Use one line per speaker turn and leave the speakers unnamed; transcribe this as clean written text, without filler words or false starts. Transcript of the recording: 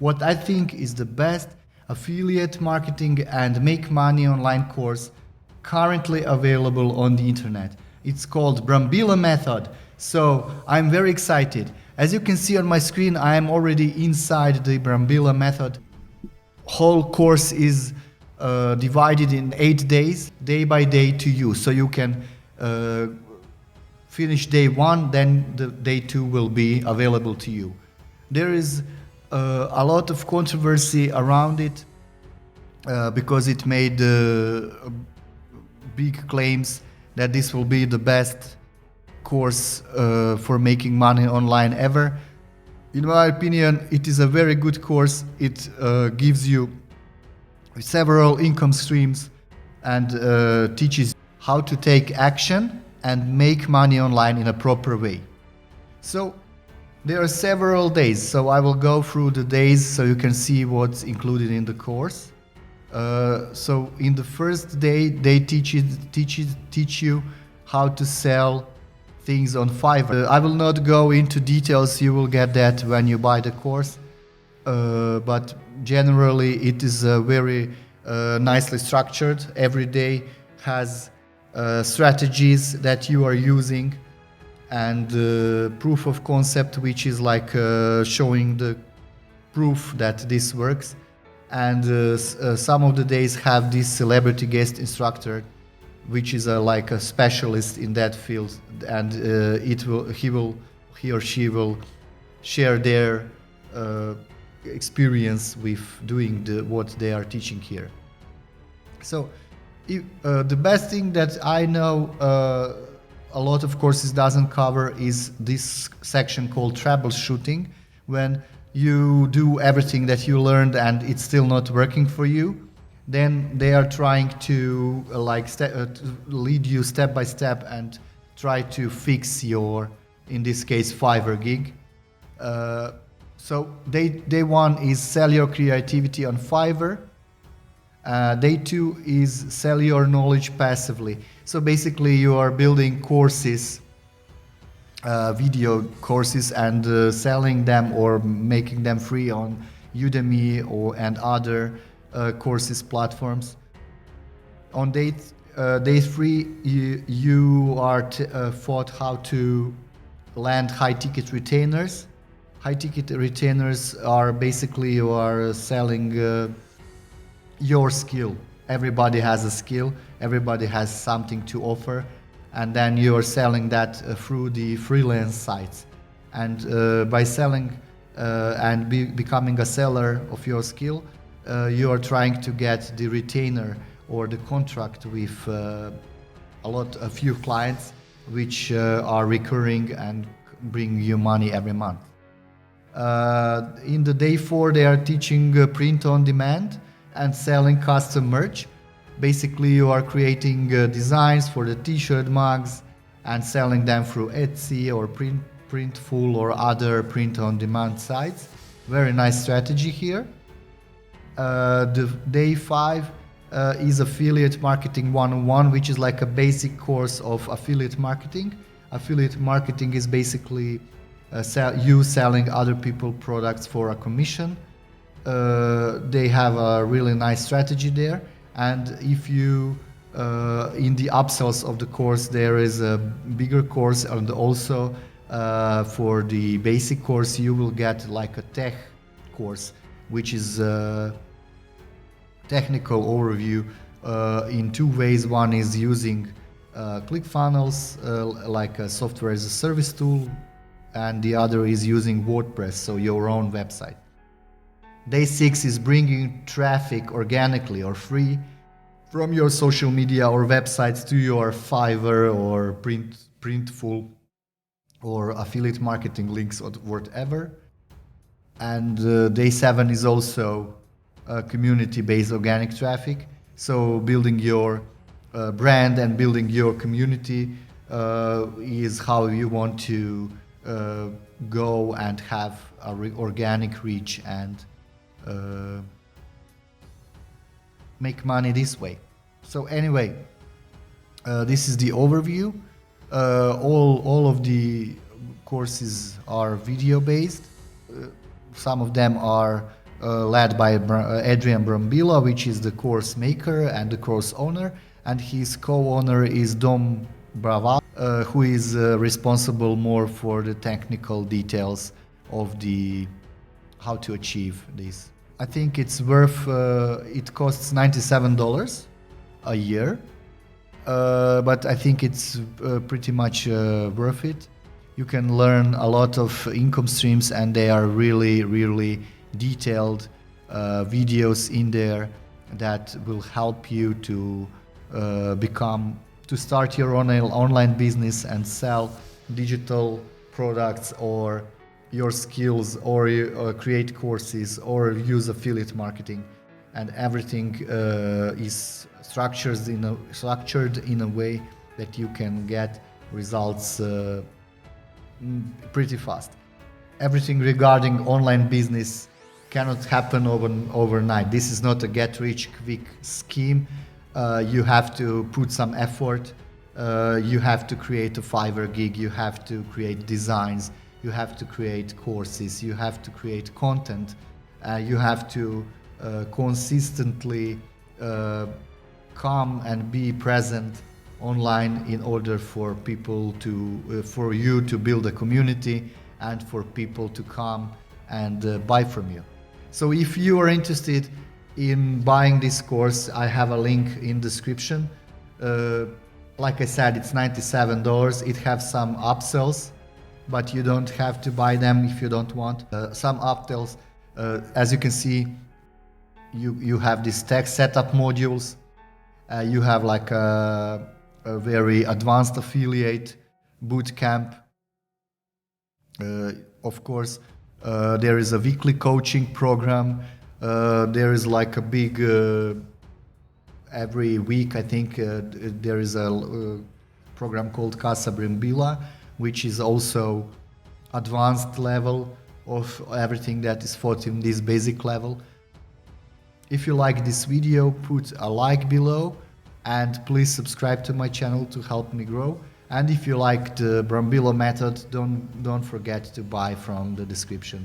what I think is the best affiliate marketing and make money online course currently available on the internet. It's called Brambila method. So I'm very excited. As you can see on my screen, I am already inside the Brambila method. Whole course is divided in 8 days, day by day to you. So you can finish day 1, then the day 2 will be available to you. There is a lot of controversy around it because it made big claims that this will be the best course for making money online ever. In my opinion, it is a very good course. It gives you several income streams and teaches how to take action and make money online in a proper way. So there are several days, so I will go through the days so you can see what's included in the course. So in the first day, they teach you how to sell things on Fiverr. I will not go into details, you will get that when you buy the course. But generally it is very nicely structured. Every day has strategies that you are using and proof of concept, which is like showing the proof that this works. And some of the days have this celebrity guest instructor, which is like a specialist in that field, and he or she will share their experience with doing what they are teaching here. So the best thing that I know a lot of courses doesn't cover is this section called troubleshooting, when you do everything that you learned and it's still not working for you. Then they are trying to lead you step by step and try to fix your, in this case, Fiverr gig. So day 1 is sell your creativity on Fiverr. Day 2 is sell your knowledge passively. So basically you are building courses, video courses, and selling them or making them free on Udemy and other courses platforms. On day 3, you are taught how to land high-ticket retainers. High-ticket retainers are basically you are selling your skill. Everybody has a skill, everybody has something to offer, and then you are selling that through the freelance sites. And by selling and becoming a seller of your skill, you are trying to get the retainer or the contract with a few clients which are recurring and bring you money every month. In the day 4, they are teaching print on demand and selling custom merch. Basically, you are creating designs for the t-shirt, mugs, and selling them through Etsy or Printful or other print-on-demand sites. Very nice strategy here. The day 5 is Affiliate Marketing 101, which is like a basic course of affiliate marketing. Affiliate marketing is basically you selling other people products for a commission. They have a really nice strategy there. And if you, in the upsells of the course, there is a bigger course, and also for the basic course, you will get like a tech course, which is a technical overview in 2 ways. One is using ClickFunnels, like a software as a service tool, and the other is using WordPress, so your own website. Day 6 is bringing traffic organically or free from your social media or websites to your Fiverr or Printful or affiliate marketing links or whatever. And day 7 is also community-based organic traffic. So building your brand and building your community is how you want to go and have an organic reach and make money this way. So anyway, this is the overview. All of the courses are video based. Some of them are led by Adrian Brambila, which is the course maker and the course owner, and his co-owner is Dom Brava, who is responsible more for the technical details of the how to achieve this. I think it's worth. It costs $97 a year, but I think it's pretty much worth it. You can learn a lot of income streams, and they are really, really detailed videos in there that will help you to start your own online business and sell digital products or your skills, or create courses or use affiliate marketing, and everything is structured in a way that you can get results pretty fast. Everything regarding online business cannot happen overnight. This is not a get-rich-quick scheme. You have to put some effort. You have to create a Fiverr gig. You have to create designs. You have to create courses. You have to create content. You have to consistently come and be present online in order for people for you to build a community and for people to come and buy from you. So if you are interested in buying this course, I have a link in description. Like I said, it's $97. It has some upsells, but you don't have to buy them if you don't want. Some upsells, as you can see, you have these text setup modules. You have like a very advanced affiliate bootcamp. Of course, there is a weekly coaching program. There is like a big, every week I think there is a program called Casa Brambila, which is also advanced level of everything that is taught in this basic level. If you like this video, put a like below and please subscribe to my channel to help me grow. And if you like the Brambila method, don't forget to buy from the description.